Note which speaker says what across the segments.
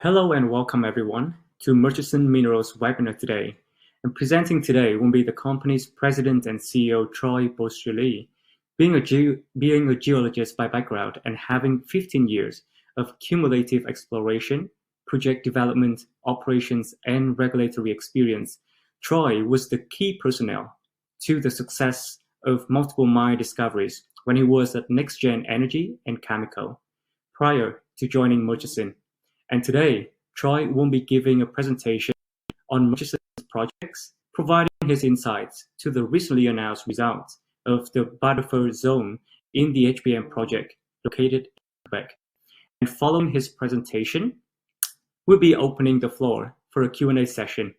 Speaker 1: Hello and welcome everyone to Murchison Minerals webinar today. And presenting today will be the company's President and CEO Troy Boisjoli. Being a geologist by background and having 15 years of cumulative exploration, project development, operations, and regulatory experience, Troy was the key personnel to the success of multiple mine discoveries when he was at NextGen Energy and Chemical, prior to joining Murchison. And today, Troy will be giving a presentation on Murchison's projects, providing his insights to the recently announced results of the Bartifer Zone in the HPM project located in Quebec. And following his presentation, we'll be opening the floor for a Q&A session.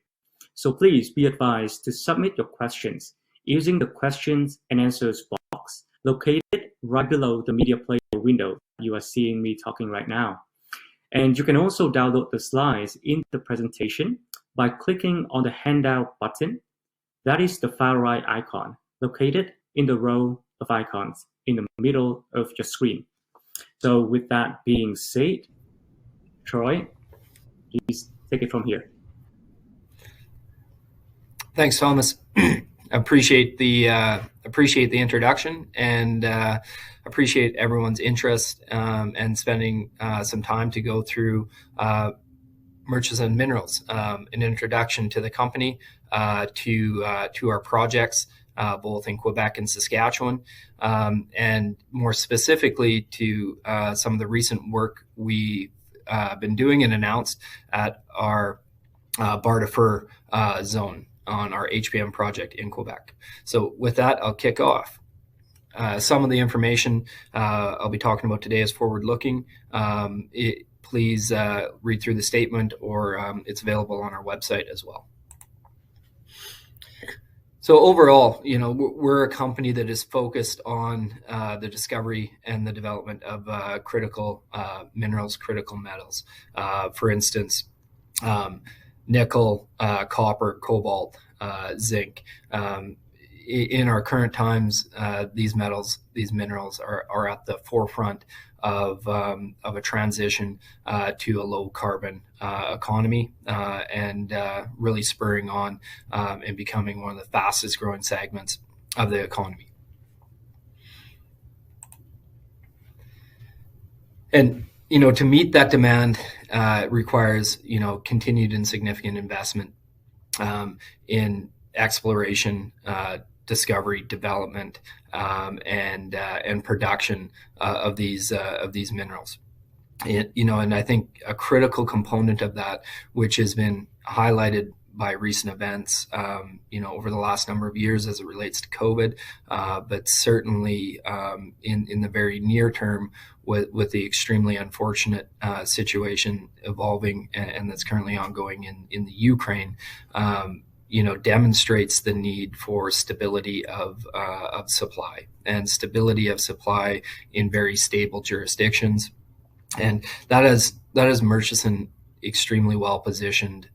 Speaker 1: So please be advised to submit your questions using the questions and answers box located right below the media player window you are seeing me talking right now. And you can also download the slides in the presentation by clicking on the handout button. That is the far right icon located in the row of icons in the middle of your screen. So with that being said, Troy, please take it from here.
Speaker 2: Thanks, Thomas. Appreciate the introduction and appreciate everyone's interest and spending some time to go through Murchison Minerals, an introduction to the company, to our projects, both in Quebec and Saskatchewan, and more specifically to some of the recent work we've been doing and announced at our Barre de Fer zone on our HPM project in Quebec. So with that, I'll kick off. Some of the information I'll be talking about today is forward-looking. Please read through the statement, or it's available on our website as well. So overall, we're a company that is focused on the discovery and the development of critical minerals, critical metals. For instance, nickel, copper, cobalt, zinc. In our current times, these minerals are at the forefront of a transition to a low carbon economy, and really spurring on and becoming one of the fastest growing segments of the economy. And to meet that demand requires continued and significant investment in exploration, discovery, development, and production of these minerals. And I think a critical component of that, which has been highlighted by recent events, over the last number of years as it relates to COVID, but certainly in the very near term with the extremely unfortunate situation evolving and that's currently ongoing in the Ukraine, demonstrates the need for stability of supply and stability of supply in very stable jurisdictions. And that is Murchison extremely well positioned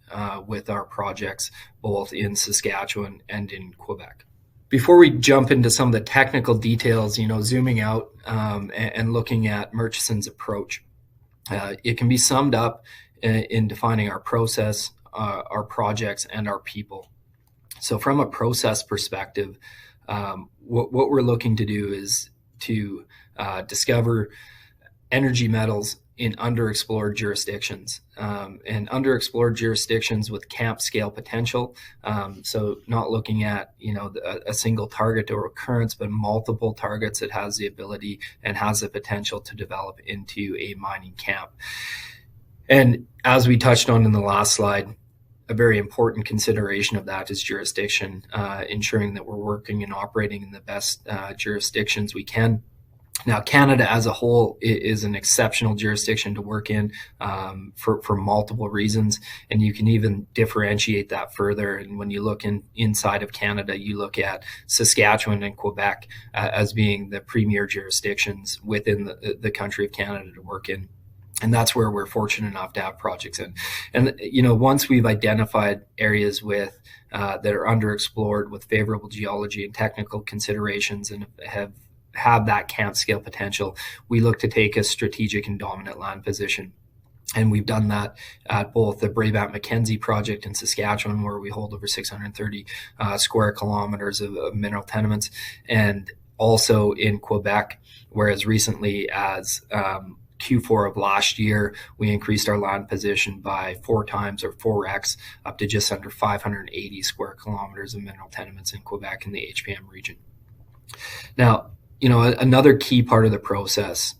Speaker 2: with our projects both in Saskatchewan and in Quebec. Before we jump into some of the technical details, zooming out and looking at Murchison's approach, it can be summed up in defining our process, our projects, and our people. So from a process perspective, what we're looking to do is to discover energy metals in underexplored jurisdictions, and underexplored jurisdictions with camp scale potential. So not looking at a single target or occurrence, but multiple targets that has the ability and has the potential to develop into a mining camp. And as we touched on in the last slide, a very important consideration of that is jurisdiction, ensuring that we're working and operating in the best jurisdictions we can. Now, Canada as a whole is an exceptional jurisdiction to work in for multiple reasons, and you can even differentiate that further. And when you look inside of Canada, you look at Saskatchewan and Quebec as being the premier jurisdictions within the country of Canada to work in. And that's where we're fortunate enough to have projects in. And once we've identified areas that are underexplored with favorable geology and technical considerations and have that camp scale potential, we look to take a strategic and dominant land position. And we've done that at both the Brabant-Mackenzie project in Saskatchewan, where we hold over 630 square kilometers of mineral tenements, and also in Quebec, where as recently as Q4 of last year, we increased our land position by 4 times, or 4x, up to just under 580 square kilometers of mineral tenements in Quebec in the HPM region. Now, another key part of the process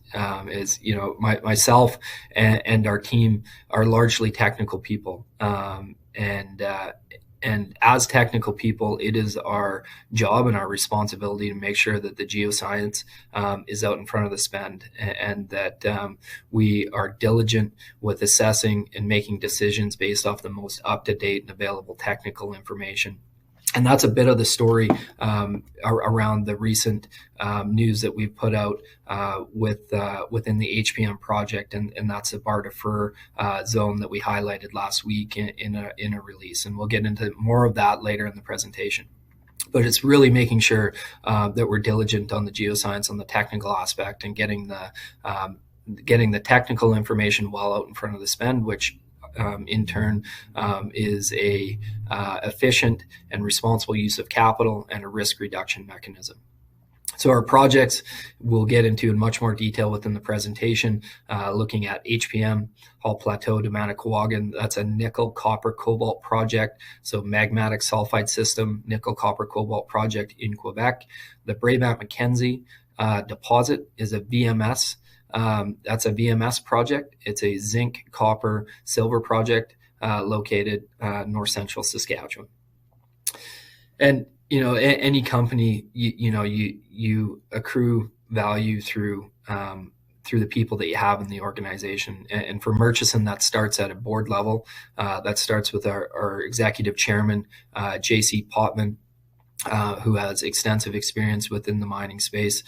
Speaker 2: is, myself and our team are largely technical people. And as technical people, it is our job and our responsibility to make sure that the geoscience is out in front of the spend, and that we are diligent with assessing and making decisions based off the most up-to-date and available technical information. And that's a bit of the story around the recent news that we've put out within the HPM project, and that's the Barre de Fer zone that we highlighted last week in a release. And we'll get into more of that later in the presentation. But it's really making sure that we're diligent on the geoscience, on the technical aspect, and getting the technical information well out in front of the spend, which in turn is a efficient and responsible use of capital and a risk reduction mechanism. So our projects we'll get into in much more detail within the presentation, looking at HPM, Haut-Plateau to Manicouagan. That's a nickel, copper, cobalt project. So magmatic sulfide system, nickel, copper, cobalt project in Quebec. The Brabant-Mackenzie deposit is a VMS. That's a VMS project. It's a zinc, copper, silver project located north central Saskatchewan. And any company, you accrue value through the people that you have in the organization. And for Murchison, that starts at a board level. That starts with our executive chairman, J.C. Potman, who has extensive experience within the mining space,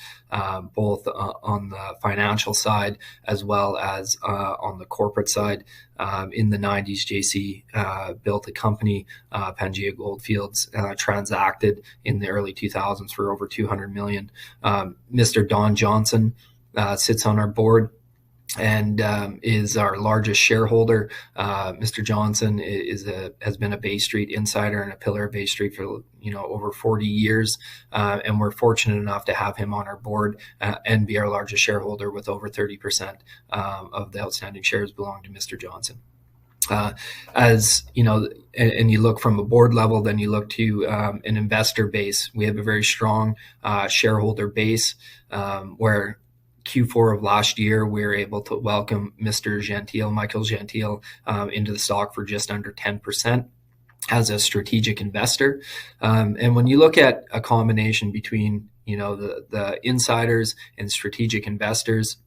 Speaker 2: both on the financial side as well as on the corporate side. In the 90s, JC built a company, Pangea Goldfields, transacted in the early 2000s for over $200 million. Mr. Don Johnson sits on our board and is our largest shareholder. Mr. Johnson has been a Bay Street insider and a pillar of Bay Street for over 40 years, and we're fortunate enough to have him on our board and be our largest shareholder, with over 30% of the outstanding shares belong to Mr. Johnson. As and you look from a board level, then you look to an investor base. We have a very strong shareholder base where Q4 of last year, we were able to welcome Mr. Michael Gentile, into the stock for just under 10% as a strategic investor. And when you look at a combination between, the insiders and strategic investors,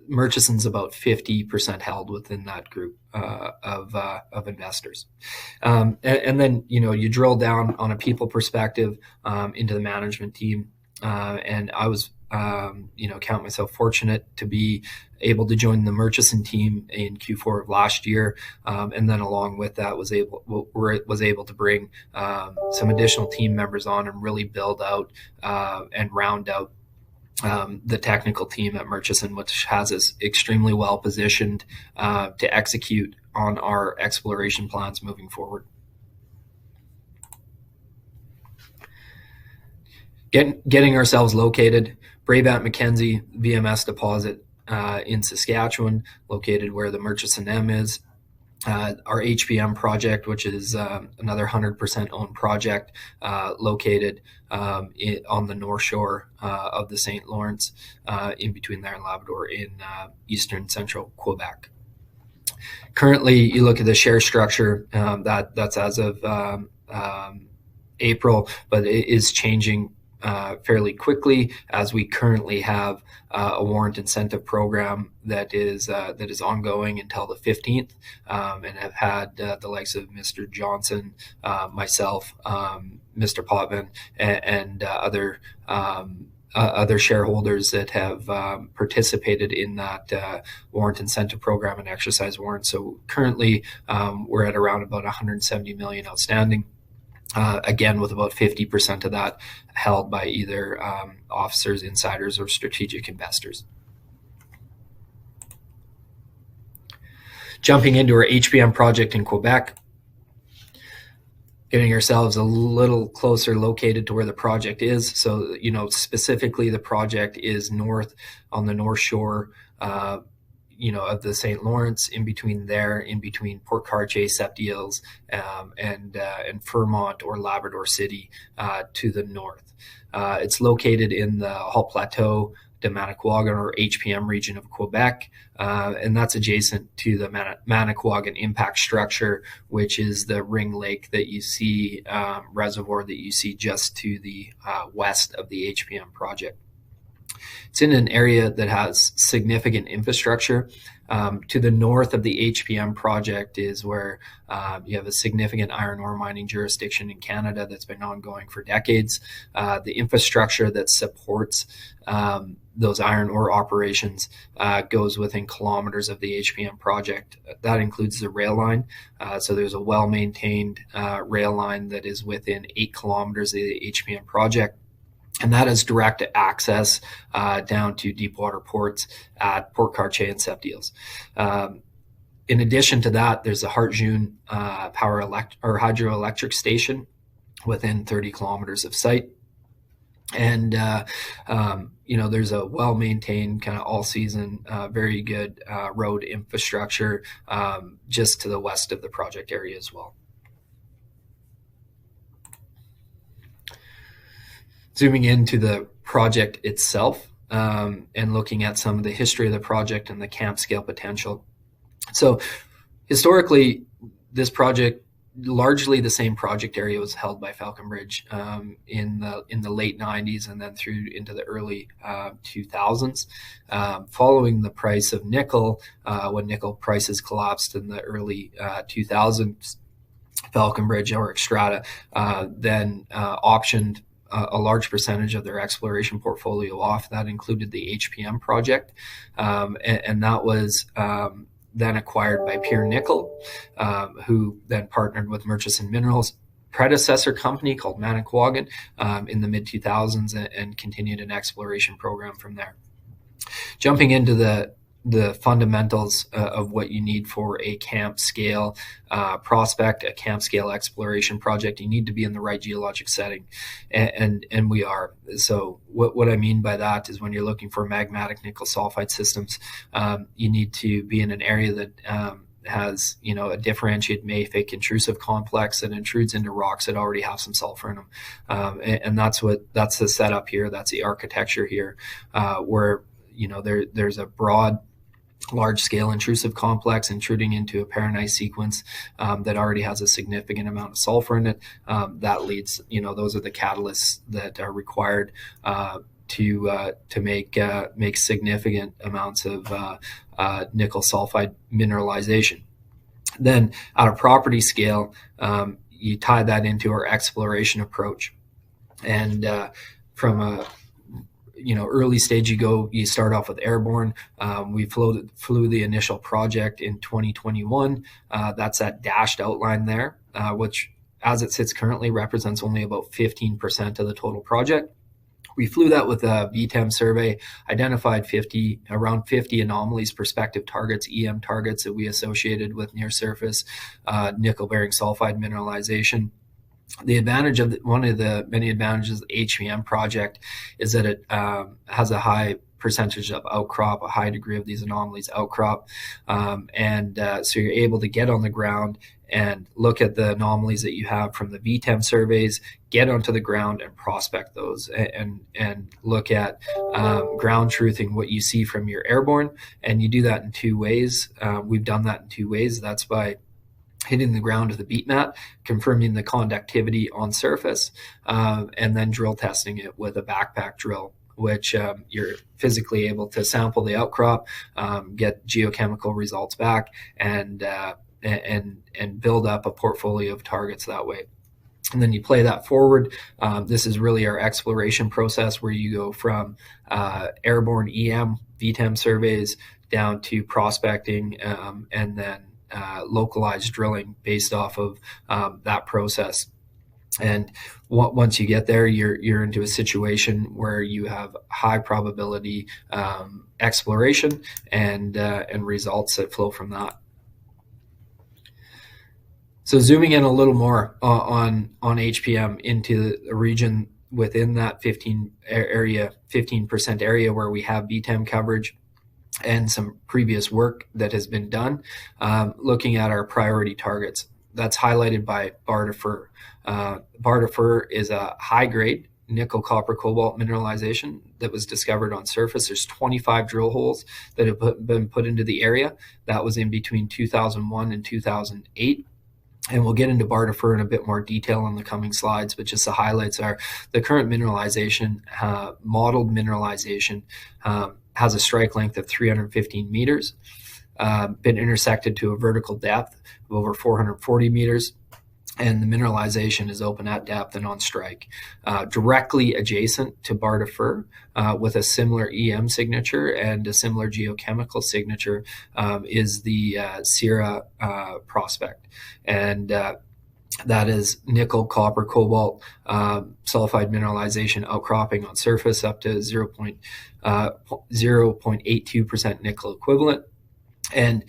Speaker 2: Murchison's about 50% held within that group of investors. And then, you drill down on a people perspective into the management team. And I was count myself fortunate to be able to join the Murchison team in Q4 of last year, and then along with that was able to bring some additional team members on and really build out and round out the technical team at Murchison, which has us extremely well positioned to execute on our exploration plans moving forward. Getting ourselves located, Brabant-Mackenzie VMS deposit in Saskatchewan, located where the Murchison M is. Our HPM project, which is another 100% owned project, located on the north shore of the St. Lawrence, in between there and Labrador, in eastern central Quebec. Currently, you look at the share structure, that's as of April, but it is changing fairly quickly, as we currently have a warrant incentive program that is ongoing until the 15th, and have had the likes of Mr. Johnson, myself, Mr. Potman, and other shareholders that have participated in that warrant incentive program and exercise warrants. So currently, we're at around about 170 million outstanding. Again, with about 50% of that held by either officers, insiders, or strategic investors. Jumping into our HPM project in Quebec, getting ourselves a little closer located to where the project is. So, specifically the project is north on the North Shore, of the St. Lawrence, in between Port Cartier, Sept-Îles, and Fremont or Labrador City to the north. It's located in the Haut-Plateau de Manicouagan or HPM region of Quebec, and that's adjacent to the Manicouagan impact structure, which is the ring lake that you see, reservoir that you see just to the west of the HPM project. It's in an area that has significant infrastructure. To the north of the HPM project is where you have a significant iron ore mining jurisdiction in Canada that's been ongoing for decades. The infrastructure that supports those iron ore operations goes within kilometers of the HPM project. That includes the rail line. So there's a well-maintained rail line that is within 8 kilometers of the HPM project. And that is direct access down to deepwater ports at Port Cartier and Sept-Îles. In addition to that, there's the Heart-June hydroelectric station within 30 kilometers of site. And, there's a well-maintained kind of all-season, very good road infrastructure just to the west of the project area as well. Zooming into the project itself and looking at some of the history of the project and the camp scale potential. So historically, this project, largely the same project area, was held by Falconbridge in the late 90s and then through into the early 2000s. Following the price of nickel, when nickel prices collapsed in the early 2000s, Falconbridge or Xstrata then optioned a large percentage of their exploration portfolio off. That included the HPM project, and that was then acquired by Pure Nickel, who then partnered with Murchison Minerals, predecessor company called Manicouagan, in the mid-2000s and continued an exploration program from there. Jumping into the fundamentals of what you need for a camp scale prospect, a camp scale exploration project, you need to be in the right geologic setting, and we are. So what I mean by that is when you're looking for magmatic nickel sulfide systems, you need to be in an area that has a differentiated mafic intrusive complex that intrudes into rocks that already have some sulfur in them, and that's the setup here. That's the architecture here, where there's a broad, large-scale intrusive complex intruding into a paragneiss sequence that already has a significant amount of sulfur in it. That leads, those are the catalysts that are required to make significant amounts of nickel sulfide mineralization. Then, at a property scale, you tie that into our exploration approach, and from a early stage, you start off with airborne. We flew the initial project in 2021. That's that dashed outline there, which as it sits currently represents only about 15% of the total project. We flew that with a VTEM survey, identified around 50 anomalies, prospective targets, EM targets that we associated with near surface nickel-bearing sulfide mineralization. The advantage of one of the many advantages of the HPM project is that it has a high percentage of outcrop, a high degree of these anomalies outcrop, and so you're able to get on the ground and look at the anomalies that you have from the VTEM surveys, get onto the ground and prospect those, and look at ground truthing what you see from your airborne. And you do that in 2 ways. We've done that in 2 ways. That's by hitting the ground with a beat mat, confirming the conductivity on surface, and then drill testing it with a backpack drill, which you're physically able to sample the outcrop, get geochemical results back, and build up a portfolio of targets that way. And then you play that forward. This is really our exploration process, where you go from airborne EM VTEM surveys down to prospecting, and then localized drilling based off of that process. And once you get there, you're into a situation where you have high probability exploration and results that flow from that. So zooming in a little more on HPM into a region within that 15% area where we have BTEM coverage and some previous work that has been done, looking at our priority targets. That's highlighted by Barre de Fer. Barre de Fer is a high-grade nickel, copper, cobalt mineralization that was discovered on surface. There's 25 drill holes that have been put into the area. That was in between 2001 and 2008. And we'll get into Barre de Fer in a bit more detail on the coming slides, but just the highlights are the current mineralization, modeled mineralization, has a strike length of 315 meters, been intersected to a vertical depth of over 440 meters, and the mineralization is open at depth and on strike. Directly adjacent to Barre de Fer, with a similar EM signature and a similar geochemical signature, is the Sierra prospect. And that is nickel, copper, cobalt, sulfide mineralization outcropping on surface up to 0.82% nickel equivalent. And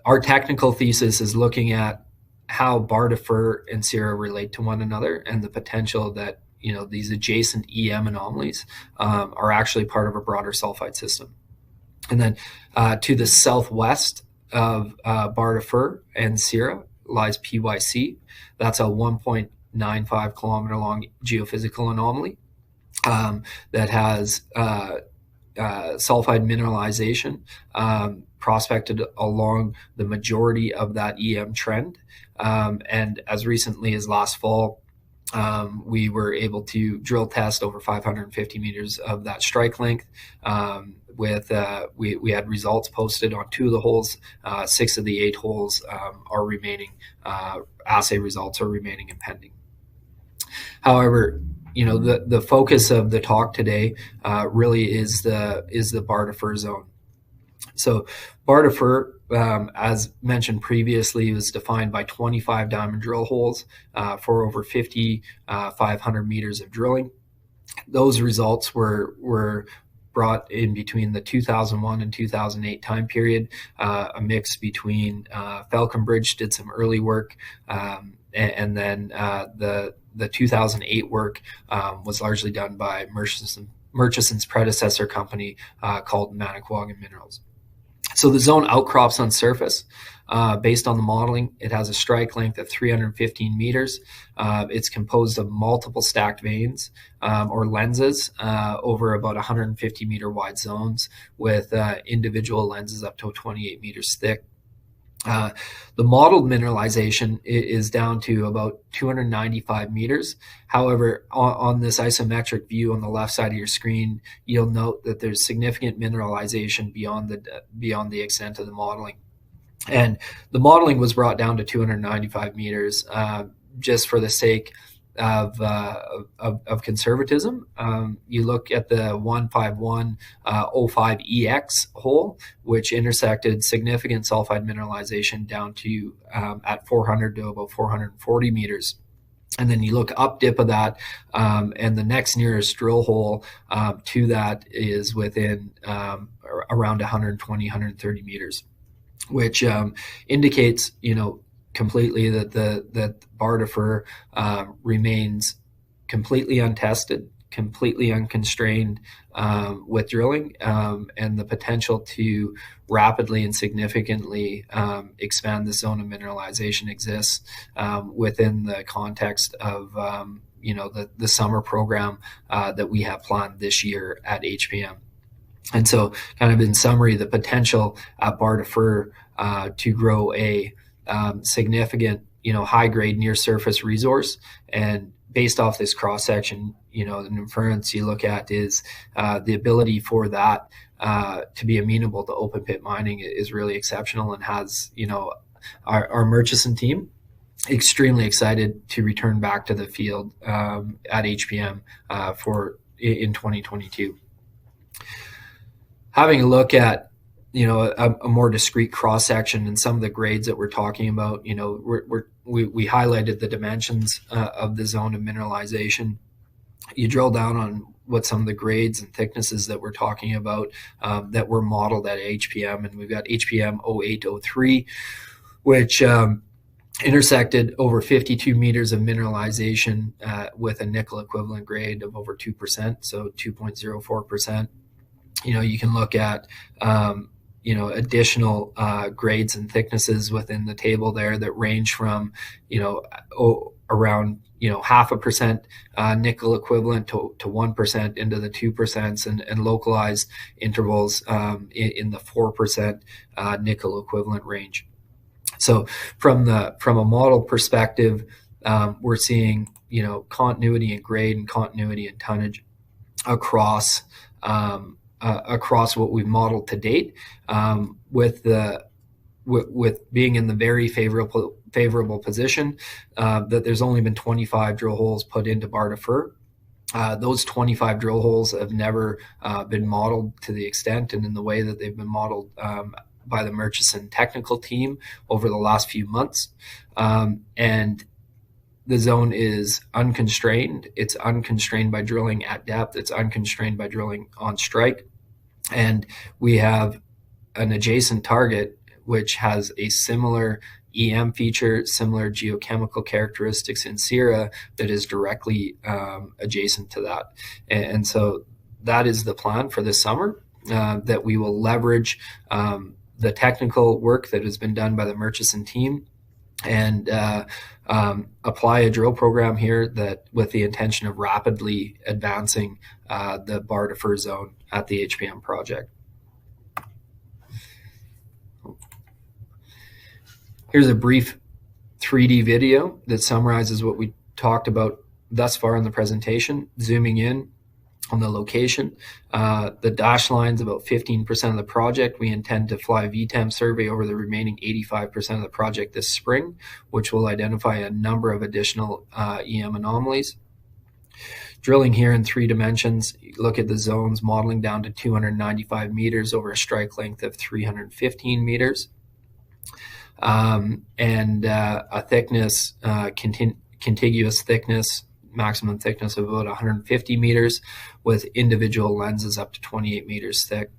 Speaker 2: our technical thesis is looking at how Barre de Fer and Sierra relate to one another, and the potential that these adjacent EM anomalies are actually part of a broader sulfide system. And then to the southwest of Barre de Fer and Sierra lies PYC. That's a 1.95 kilometer long geophysical anomaly that has sulfide mineralization prospected along the majority of that EM trend. And as recently as last fall, we were able to drill test over 550 meters of that strike length. We had results posted on 2 of the holes. 6 of the 8 holes are remaining. Assay results are remaining and pending. However, the focus of the talk today really is the Barre de Fer zone. So Barre de Fer, as mentioned previously, was defined by 25 diamond drill holes for over 5,500 meters of drilling. Those results were brought in between the 2001 and 2008 time period, a mix between Falconbridge did some early work, and then the 2008 work was largely done by Murchison's predecessor company called Manicouagan Minerals. So the zone outcrops on surface. Based on the modeling, it has a strike length of 315 meters. It's composed of multiple stacked veins or lenses over about 150 meter wide zones with individual lenses up to 28 meters thick. The modeled mineralization is down to about 295 meters. However, on this isometric view on the left side of your screen, you'll note that there's significant mineralization beyond the extent of the modeling. And the modeling was brought down to 295 meters just for the sake of conservatism. You look at the 15105EX hole, which intersected significant sulfide mineralization down to at 400 to about 440 meters. And then you look up dip of that, and the next nearest drill hole to that is within around 120, 130 meters, which indicates, completely that Barre de Fer remains completely untested, completely unconstrained with drilling, and the potential to rapidly and significantly expand the zone of mineralization exists within the context of the summer program that we have planned this year at HPM. And so, kind of in summary, the potential at Barre de Fer to grow a significant, high-grade near-surface resource. And based off this cross-section, the inference you look at is the ability for that to be amenable to open-pit mining is really exceptional, and has, our Murchison team extremely excited to return back to the field at HPM in 2022. Having a look at a more discrete cross section and some of the grades that we're talking about, we highlighted the dimensions of the zone of mineralization. You drill down on what some of the grades and thicknesses that we're talking about that were modeled at HPM, and we've got HPM 0803, which intersected over 52 meters of mineralization with a nickel equivalent grade of over 2%, so 2.04%. You can look at additional grades and thicknesses within the table there that range from around 0.5% nickel equivalent to 1% into the 2% and localized intervals in the 4% nickel equivalent range. So from a model perspective, we're seeing continuity in grade and continuity in tonnage across what we've modeled to date, with being in the very favorable position that there's only been 25 drill holes put into Barre de Fer. Those 25 drill holes have never been modeled to the extent and in the way that they've been modeled by the Murchison technical team over the last few months. And the zone is unconstrained. It's unconstrained by drilling at depth. It's unconstrained by drilling on strike. And we have an adjacent target which has a similar EM feature, similar geochemical characteristics in Sierra that is directly adjacent to that. And so that is the plan for this summer, that we will leverage the technical work that has been done by the Murchison team and apply a drill program here that with the intention of rapidly advancing the Barre de Fer zone at the HPM project. Here's a brief 3D video that summarizes what we talked about thus far in the presentation, zooming in on the location. The dashed line's about 15% of the project. We intend to fly a VTEM survey over the remaining 85% of the project this spring, which will identify a number of additional EM anomalies. Drilling here in 3 dimensions, you look at the zones modeling down to 295 meters over a strike length of 315 meters. And a thickness, contiguous thickness, maximum thickness of about 150 meters with individual lenses up to 28 meters thick.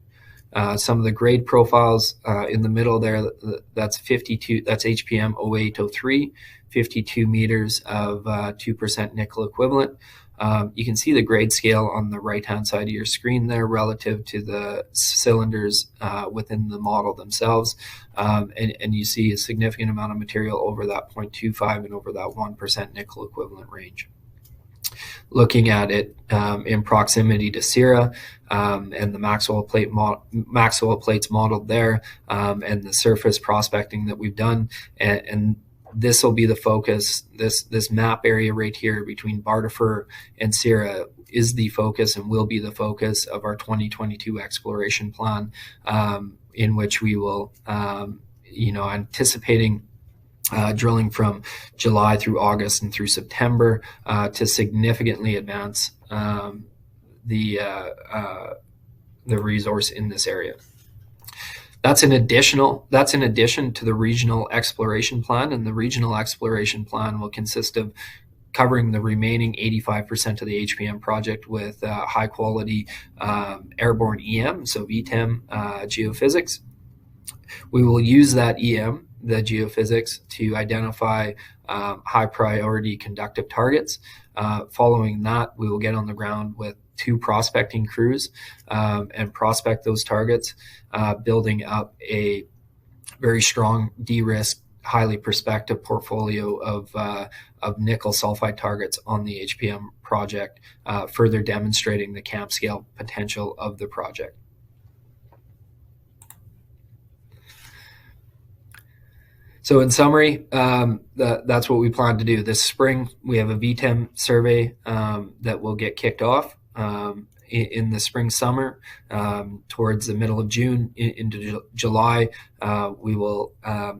Speaker 2: Some of the grade profiles in the middle there, that's HPM 0803, 52 meters of 2% nickel equivalent. You can see the grade scale on the right-hand side of your screen there relative to the cylinders within the model themselves. And you see a significant amount of material over that 0.25 and over that 1% nickel equivalent range. Looking at it in proximity to Sierra and the Maxwell plates modeled there, and the surface prospecting that we've done, and this will be the focus. This map area right here between Barre de Fer and Sierra is the focus and will be the focus of our 2022 exploration plan, in which we will, anticipating drilling from July through August and through September to significantly advance the resource in this area. That's in addition to the regional exploration plan, and the regional exploration plan will consist of covering the remaining 85% of the HPM project with high quality airborne EM, so VTEM geophysics. We will use that EM, the geophysics, to identify high priority conductive targets. Following that, we will get on the ground with 2 prospecting crews and prospect those targets, building up a very strong de-risk, highly prospective portfolio of nickel sulfide targets on the HPM project, further demonstrating the camp scale potential of the project. So in summary, that's what we plan to do. This spring, we have a VTEM survey that will get kicked off in the spring, summer. Towards the middle of June into July, we will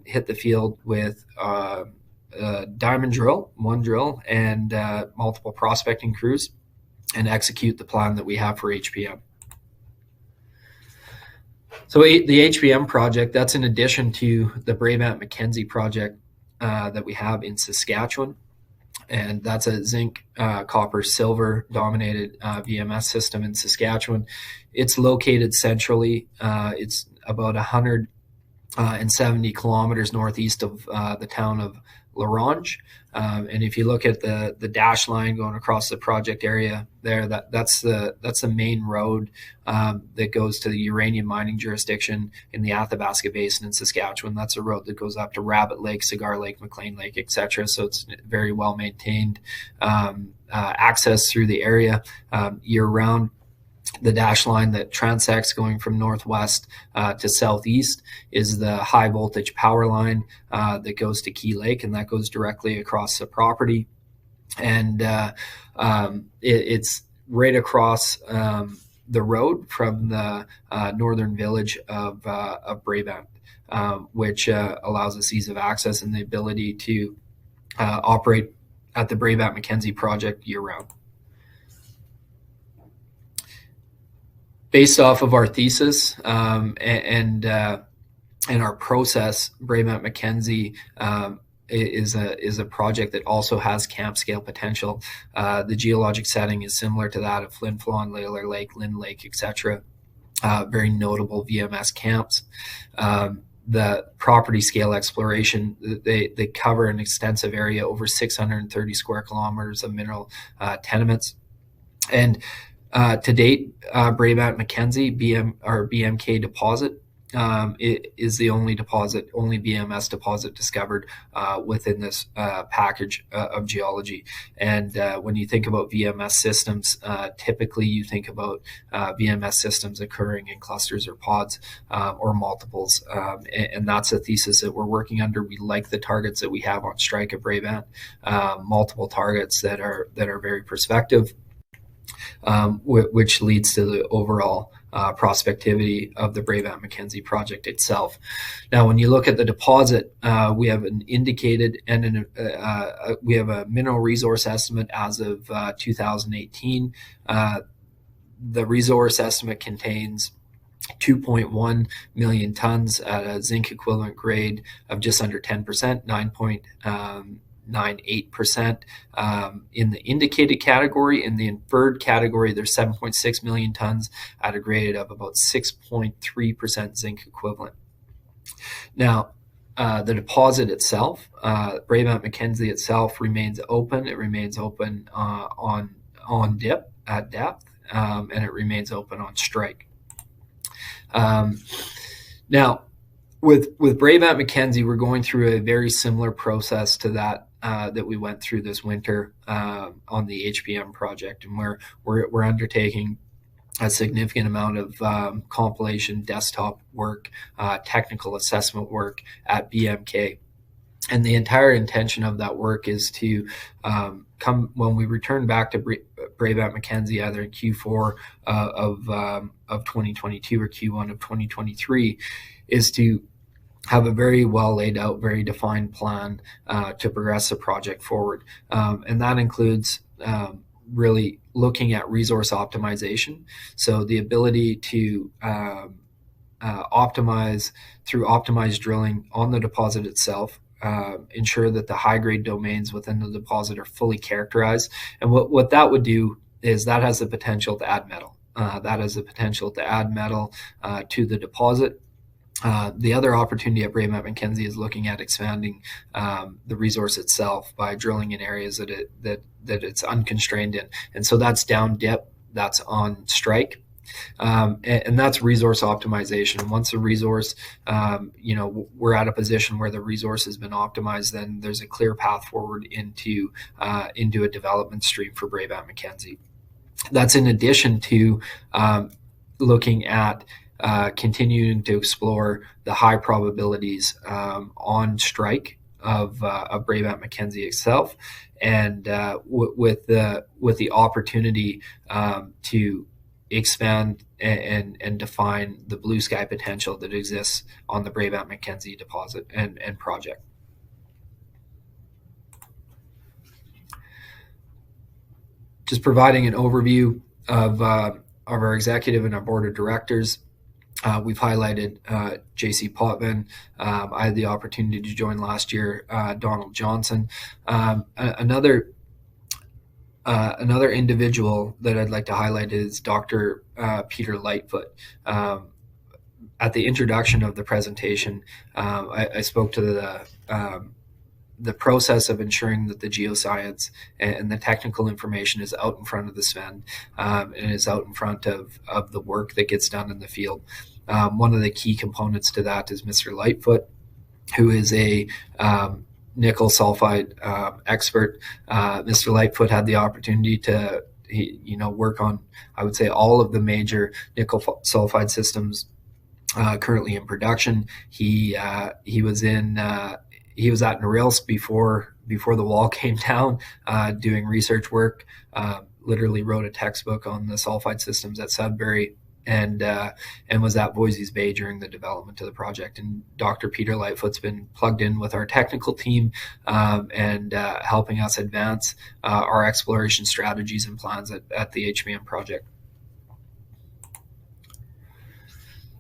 Speaker 2: hit the field with a diamond drill, 1 drill, and multiple prospecting crews, and execute the plan that we have for HPM. So the HPM project, that's in addition to the Brabant-Mackenzie project that we have in Saskatchewan. And that's a zinc, copper, silver dominated VMS system in Saskatchewan. It's located centrally. It's about 170 kilometers northeast of the town of LaRange. And if you look at the dash line going across the project area there, that's the main road that goes to the uranium mining jurisdiction in the Athabasca Basin in Saskatchewan. That's a road that goes up to Rabbit Lake, Cigar Lake, McLean Lake, etc. So it's very well maintained access through the area year round. The dash line that transects going from northwest to southeast is the high voltage power line that goes to Key Lake, and that goes directly across the property. And it's right across the road from the northern village of Brabant, which allows us ease of access and the ability to operate at the Brabant Mackenzie project year round. Based off of our thesis and our process, Brabant Mackenzie is a project that also has camp scale potential. The geologic setting is similar to that of Flin Flon, Lalor Lake, Lynn Lake, etc. Very notable VMS camps. The property scale exploration, they cover an extensive area, over 630 square kilometers of mineral tenements. And to date, Brabant Mackenzie BMK deposit is the only BMS deposit discovered within this package of geology. And when you think about VMS systems, typically you think about VMS systems occurring in clusters or pods or multiples. And that's a thesis that we're working under. We like the targets that we have on strike at Brabant, multiple targets that are very prospective. Which leads to the overall prospectivity of the Brabant Mackenzie project itself. Now, when you look at the deposit, we have an indicated and we have a mineral resource estimate as of 2018. The resource estimate contains 2.1 million tons at a zinc equivalent grade of just under 10%, 9.98%. In the indicated category. In the inferred category, there's 7.6 million tons at a grade of about 6.3% zinc equivalent. Now, the deposit itself, Brabant Mackenzie itself, remains open. It remains open on dip at depth, and it remains open on strike. Now, with Brabant Mackenzie, we're going through a very similar process to that we went through this winter on the HPM project, and we're undertaking a significant amount of compilation, desktop work, technical assessment work at BMK. And the entire intention of that work is to come when we return back to Brabant Mackenzie, either in Q4 of 2022 or Q1 of 2023, is to have a very well laid out, very defined plan to progress the project forward. And that includes really looking at resource optimization. So the ability to optimize through optimized drilling on the deposit itself, ensure that the high grade domains within the deposit are fully characterized. And what that would do is that has the potential to add metal. That has the potential to add metal to the deposit. The other opportunity at Brabant Mackenzie is looking at expanding the resource itself by drilling in areas that it's unconstrained in, and so that's down dip, that's on strike, and that's resource optimization. Once the resource, we're at a position where the resource has been optimized, then there's a clear path forward into a development stream for Brabant Mackenzie. That's in addition to looking at continuing to explore the high probabilities on strike of Brabant Mackenzie itself, and with the opportunity to expand and define the blue sky potential that exists on the Brabant Mackenzie deposit and project. Just providing an overview of our executive and our board of directors. We've highlighted J.C. Potvin. I had the opportunity to join last year, Donald Johnson. Another individual that I'd like to highlight is Dr. Peter Lightfoot. At the introduction of the presentation, I spoke to process of ensuring that the geoscience and the technical information is out in front of the Sven and is out in front of the work that gets done in the field. One of the key components to that is Mr. Lightfoot, who is a nickel sulfide expert. Mr. Lightfoot had the opportunity to work on, I would say, all of the major nickel sulfide systems currently in production. He was at Norilsk before the wall came down, doing research work. Literally wrote a textbook on the sulfide systems at Sudbury, and was at Voisey's Bay during the development of the project. And Dr. Peter Lightfoot's been plugged in with our technical team and helping us advance our exploration strategies and plans at the HPM project.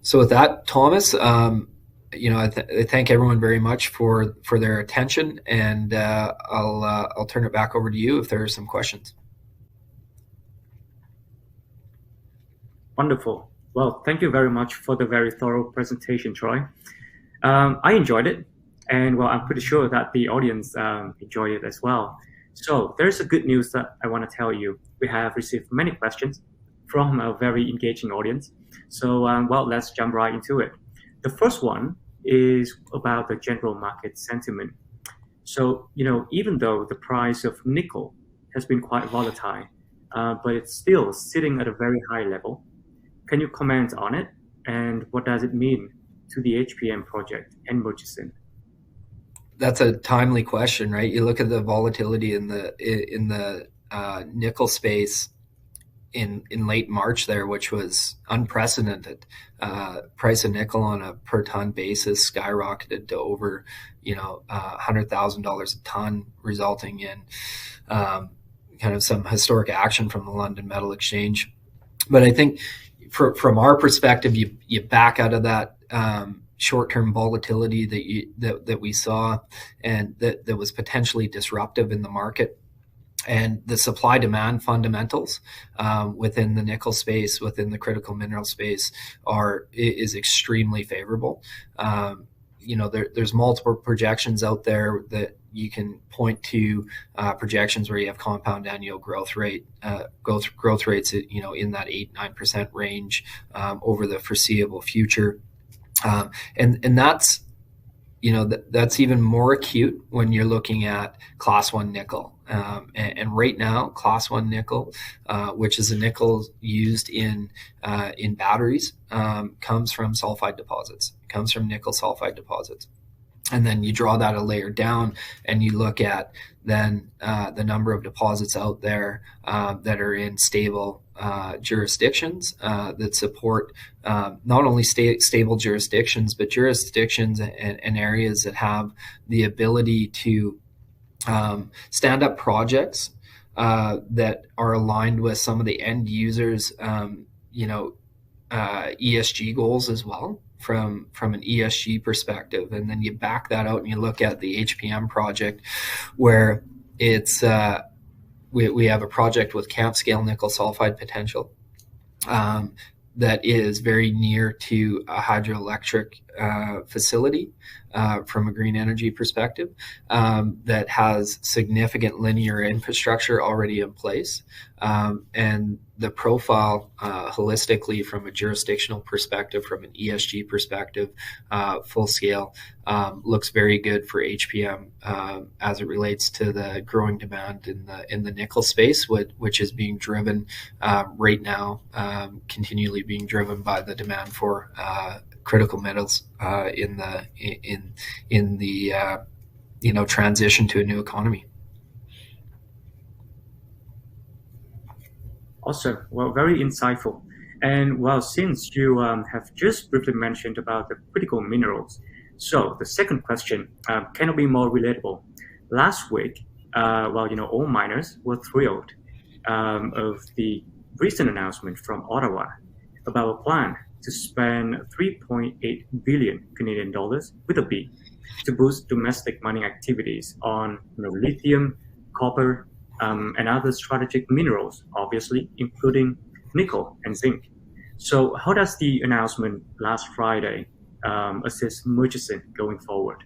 Speaker 2: So with that, Thomas, I thank everyone very much for their attention, and I'll turn it back over to you if there are some questions.
Speaker 1: Wonderful. Well, thank you very much for the very thorough presentation, Troy. I enjoyed it, and well, I'm pretty sure that the audience enjoyed it as well. So there's a good news that I want to tell you. We have received many questions from a very engaging audience. So, well, let's jump right into it. The first one is about the general market sentiment. So, even though the price of nickel has been quite volatile, but it's still sitting at a very high level, can you comment on it? And what does it mean to the HPM project and Murchison?
Speaker 2: That's a timely question, right? You look at the volatility in the nickel space in late March there, which was unprecedented. Price of nickel on a per ton basis skyrocketed to over, $100,000 a ton, resulting in kind of some historic action from the London Metal Exchange. But I think from our perspective, you back out of that short-term volatility that we saw and that was potentially disruptive in the market. And the supply-demand fundamentals within the nickel space, within the critical mineral space, is extremely favorable. There's multiple projections out there that you can point to, projections where you have compound annual growth rates, in that 8-9% range over the foreseeable future, and that's that's even more acute when you're looking at Class 1 nickel. And right now, Class 1 nickel, which is a nickel used in batteries, comes from sulfide deposits. It comes from nickel sulfide deposits. And then you draw that a layer down and you look at then the number of deposits out there that are in stable jurisdictions that support not only stable jurisdictions, but jurisdictions and areas that have the ability to stand up projects that are aligned with some of the end users, ESG goals as well, from an ESG perspective. And then you back that out and you look at the HPM project, where it's we have a project with camp scale nickel sulfide potential that is very near to a hydroelectric facility from a green energy perspective, that has significant linear infrastructure already in place. And the profile holistically from a jurisdictional perspective, from an ESG perspective, full scale, looks very good for HPM as it relates to the growing demand in the nickel space, which is being driven right now, continually being driven by the demand for critical metals in the transition to a new economy.
Speaker 1: Awesome. Well, very insightful. And well, since you have just briefly mentioned about the critical minerals, so the second question cannot be more relatable. Last week, all miners were thrilled of the recent announcement from Ottawa about a plan to spend 3.8 billion Canadian dollars with a B to boost domestic mining activities on lithium, copper, and other strategic minerals, obviously, including nickel and zinc. So how does the announcement last Friday assist Murchison going forward?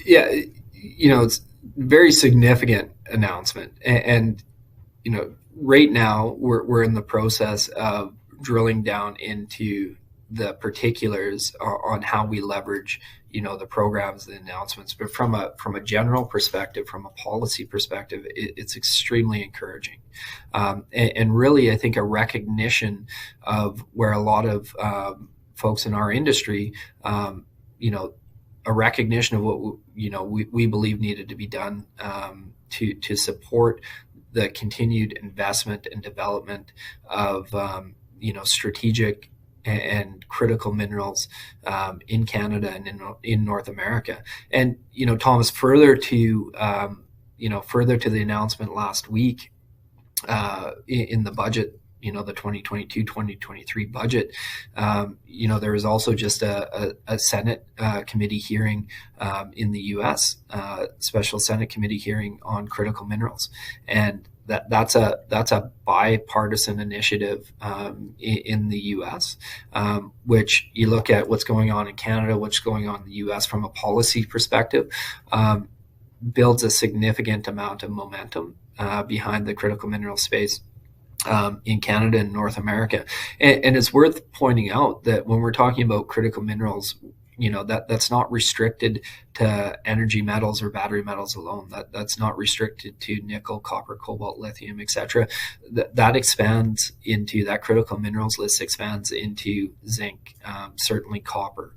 Speaker 2: Yeah, it's very significant announcement, and right now we're in the process of drilling down into the particulars on how we leverage the programs, the announcements. But from a general perspective, from a policy perspective, it's extremely encouraging, and really I think a recognition of where a lot of folks in our industry, a recognition of what we believe needed to be done to support the continued investment and development of strategic and critical minerals in Canada and in North America. And Thomas, further to the announcement last week in the budget, the 2022-2023 budget, there was also just a Senate committee hearing in the U.S., special Senate committee hearing on critical minerals, and that's a bipartisan initiative in the U.S., which you look at what's going on in Canada, what's going on in the U.S. from a policy perspective, builds a significant amount of momentum behind the critical mineral space in Canada and North America. And it's worth pointing out that when we're talking about critical minerals, that's not restricted to energy metals or battery metals alone. That's not restricted to nickel, copper, cobalt, lithium, etc. That expands into, that critical minerals list expands into zinc, certainly copper,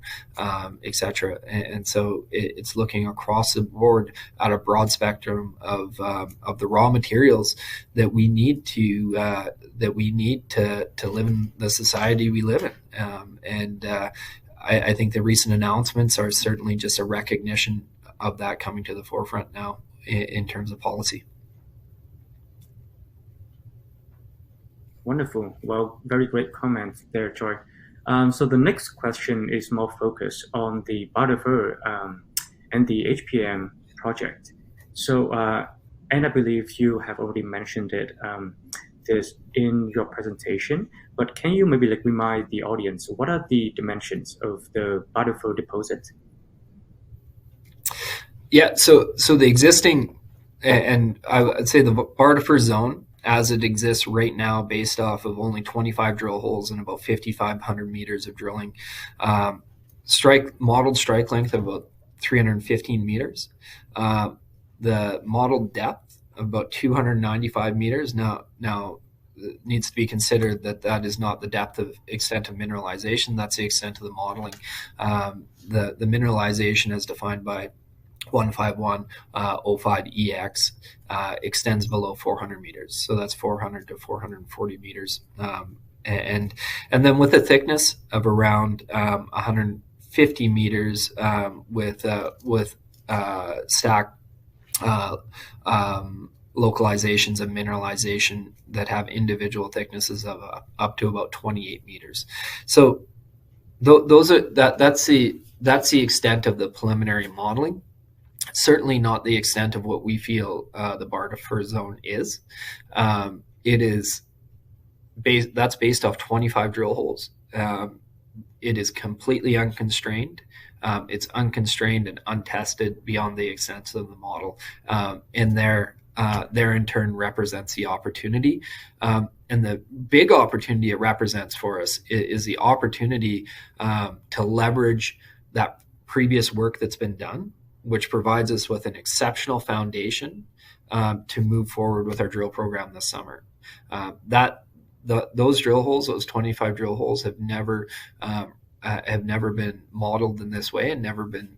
Speaker 2: etc. And so it's looking across the board at a broad spectrum of the raw materials that we need to live in the society we live in. I think the recent announcements are certainly just a recognition of that coming to the forefront now in terms of policy.
Speaker 1: Wonderful. Well, very great comment there, Troy. So the next question is more focused on the Barre de Fer and the HPM project. So, and I believe you have already mentioned it this in your presentation, but can you maybe remind the audience what are the dimensions of the Barre de Fer deposit?
Speaker 2: Yeah, so the existing, and I would say the Bartifer Zone as it exists right now, based off of only 25 drill holes and about 5,500 meters of drilling, modeled strike length of about 315 meters, the modeled depth of about 295 meters. Now it needs to be considered that is not the depth of extent of mineralization. That's the extent of the modeling. The mineralization as defined by 15105EX extends below 400 meters. So that's 400 to 440 meters. And then with a thickness of around 150 meters with stacked localizations of mineralization that have individual thicknesses of up to about 28 meters. So that's the extent of the preliminary modeling. Certainly not the extent of what we feel the Barre de Fer zone is. It is that's based off 25 drill holes. It is completely unconstrained. It's unconstrained and untested beyond the extent of the model, and there in turn represents the opportunity. And the big opportunity it represents for us is the opportunity to leverage that previous work that's been done, which provides us with an exceptional foundation to move forward with our drill program this summer. Those drill holes, those 25 drill holes, have never been modeled in this way, and never been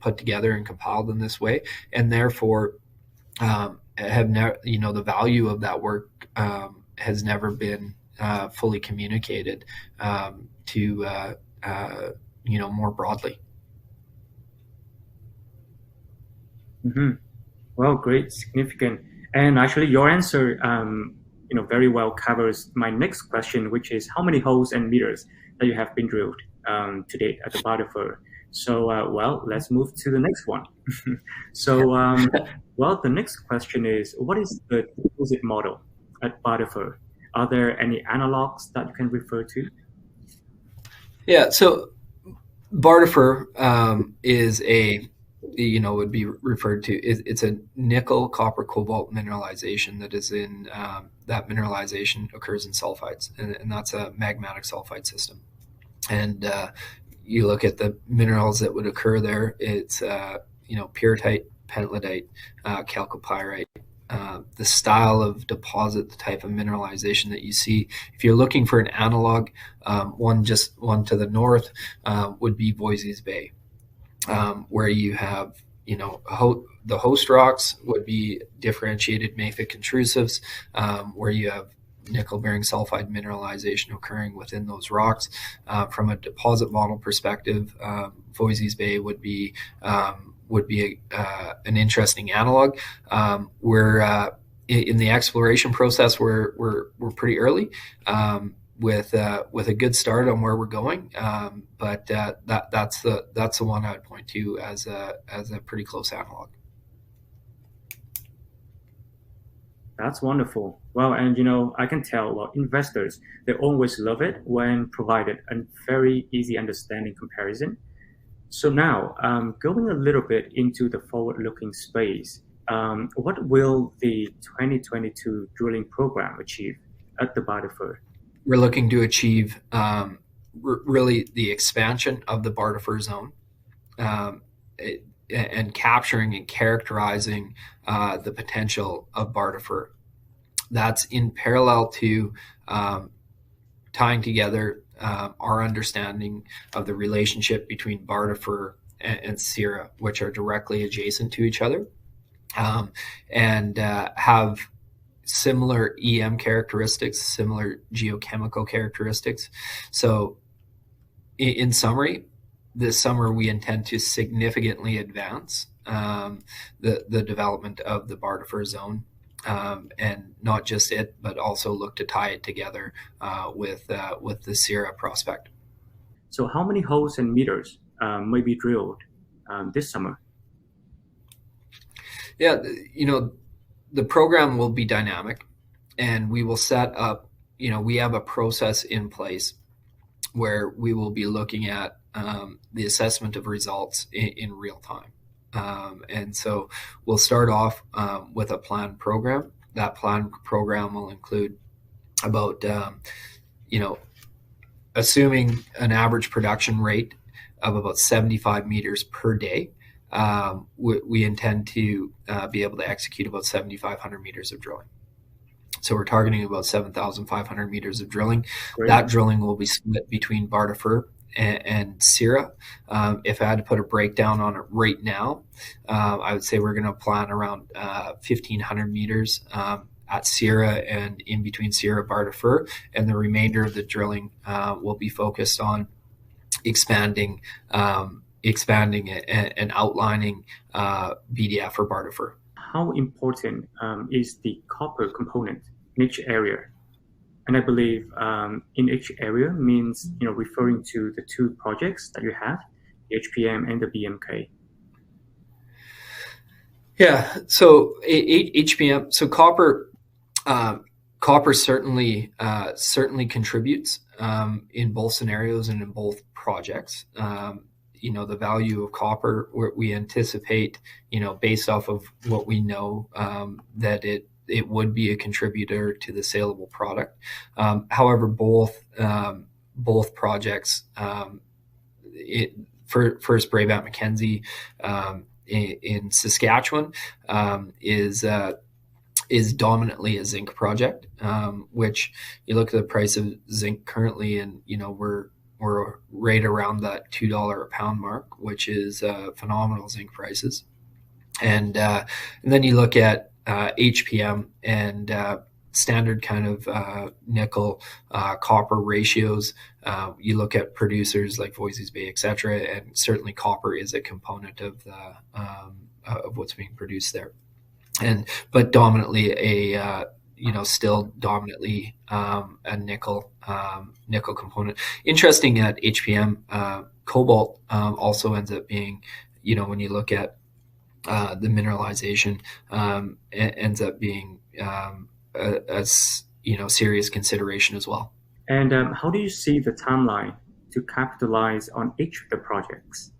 Speaker 2: put together and compiled in this way, and therefore have never, the value of that work has never been fully communicated to more broadly.
Speaker 1: Mm-hmm. Well, great, significant, and actually your answer, very well covers my next question, which is how many holes and meters that you have been drilled to date at the Barre de Fer. So, let's move to the next one. So, the next question is, what is the deposit model at Barre de Fer? Are there any analogs that you can refer to?
Speaker 2: Yeah, so Barre de Fer is a would be referred to. It's a nickel copper cobalt mineralization that is in that mineralization occurs in sulfides, and that's a magmatic sulfide system. And you look at the minerals that would occur there. It's pyrrhotite, pentlandite, chalcopyrite. The style of deposit, the type of mineralization that you see. If you're looking for an analog, one to the north would be Voisey's Bay, where you have, the host rocks would be differentiated mafic intrusives, where you have nickel-bearing sulfide mineralization occurring within those rocks. From a deposit model perspective, Voisey's Bay would be an interesting analog. We're in the exploration process. We're pretty early. With a good start on where we're going, but that's the one I would point to as a pretty close analog.
Speaker 1: That's wonderful. Well, and I can tell investors, they always love it when provided a very easy understanding comparison. So now, going a little bit into the forward-looking space, what will the 2022 drilling program achieve at the Barre de Fer?
Speaker 2: We're looking to achieve really the expansion of the Bartifer Zone, and capturing and characterizing the potential of Barre de Fer. That's in parallel to tying together our understanding of the relationship between Barre de Fer and Syrah, which are directly adjacent to each other, and have similar EM characteristics, similar geochemical characteristics. So in summary, this summer we intend to significantly advance the development of the Barre de Fer zone, and not just it, but also look to tie it together with the Syrah prospect.
Speaker 1: So how many holes and meters may be drilled this summer?
Speaker 2: Yeah, the program will be dynamic, and we will set up, we have a process in place where we will be looking at the assessment of results in real time. And so we'll start off with a planned program. That planned program will include about, assuming an average production rate of about 75 meters per day. We intend to be able to execute about 7,500 meters of drilling. So we're targeting about 7,500 meters of drilling. Great. That drilling will be split between Barre de Fer and Syrah. If I had to put a breakdown on it right now, I would say we're going to plan around 1,500 meters at Syrah and in between Syrah and Barre de Fer, and the remainder of the drilling will be focused on expanding and outlining BDF or Barre de Fer.
Speaker 1: How important is the copper component in each area? And I believe in each area means referring to the two projects that you have, the HPM and the BMK.
Speaker 2: Yeah. So HPM. So copper certainly contributes in both scenarios and in both projects. The value of copper, we anticipate, based off of what we know, that it would be a contributor to the saleable product. However, both projects, first Brabant Mackenzie in Saskatchewan is dominantly a zinc project, which you look at the price of zinc currently, and we're right around that $2 a pound mark, which is phenomenal zinc prices. And then you look at HPM and standard kind of nickel copper ratios. You look at producers like Voisey's Bay, etc., and certainly copper is a component of what's being produced there. But dominantly still dominantly a nickel component. Interesting at HPM, cobalt also ends up being, when you look at the mineralization, ends up being a serious consideration as well.
Speaker 1: And how do you see the timeline to capitalize on each of the projects?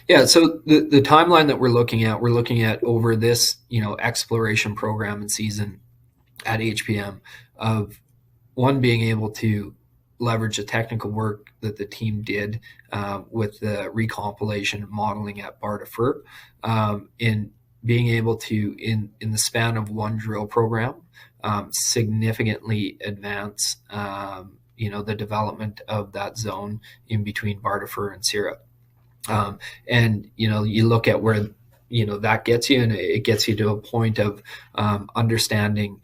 Speaker 2: Yeah, so the timeline that we're looking at over this, exploration program and season at HPM of one being able to leverage the technical work that the team did with the recompilation and modeling at Barre de Fer, in being able to, in the span of one drill program, significantly advance the development of that zone in between Barre de Fer and Syrah. And you look at where that gets you, and it gets you to a point of understanding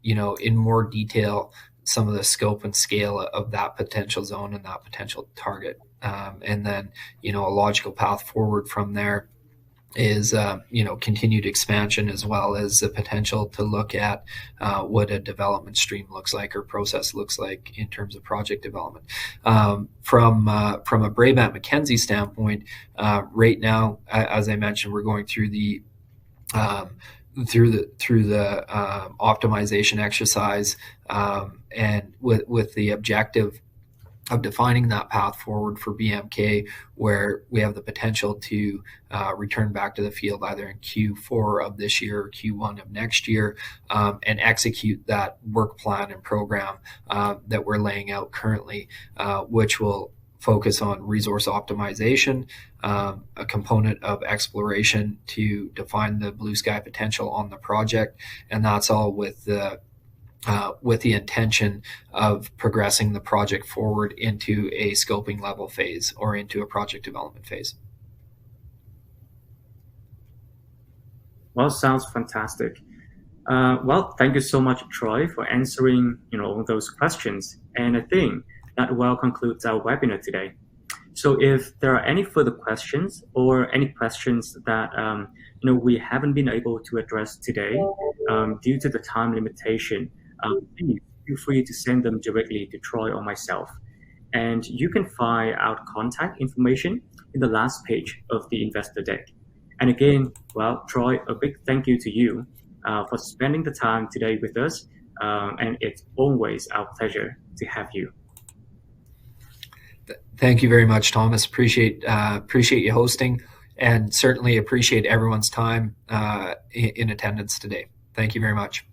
Speaker 2: in more detail some of the scope and scale of that potential zone and that potential target. And then a logical path forward from there is continued expansion, as well as the potential to look at what a development stream looks like or process looks like in terms of project development. From a Brabant Mackenzie standpoint, right now, as I mentioned, we're going through the optimization exercise, and with the objective of defining that path forward for BMK, where we have the potential to return back to the field either in Q4 of this year or Q1 of next year, and execute that work plan and program that we're laying out currently, which will focus on resource optimization, a component of exploration to define the blue sky potential on the project, and that's all with the intention of progressing the project forward into a scoping level phase or into a project development phase.
Speaker 1: Well, sounds fantastic. Well, thank you so much, Troy, for answering those questions. And I think that well concludes our webinar today. So if there are any further questions or any questions that we haven't been able to address today due to the time limitation, please feel free to send them directly to Troy or myself. And you can find our contact information in the last page of the investor deck. And again, well, Troy, a big thank you to you for spending the time today with us. And it's always our pleasure to have you.
Speaker 2: Thank you very much, Thomas. Appreciate you hosting, and certainly appreciate everyone's time in attendance today. Thank you very much.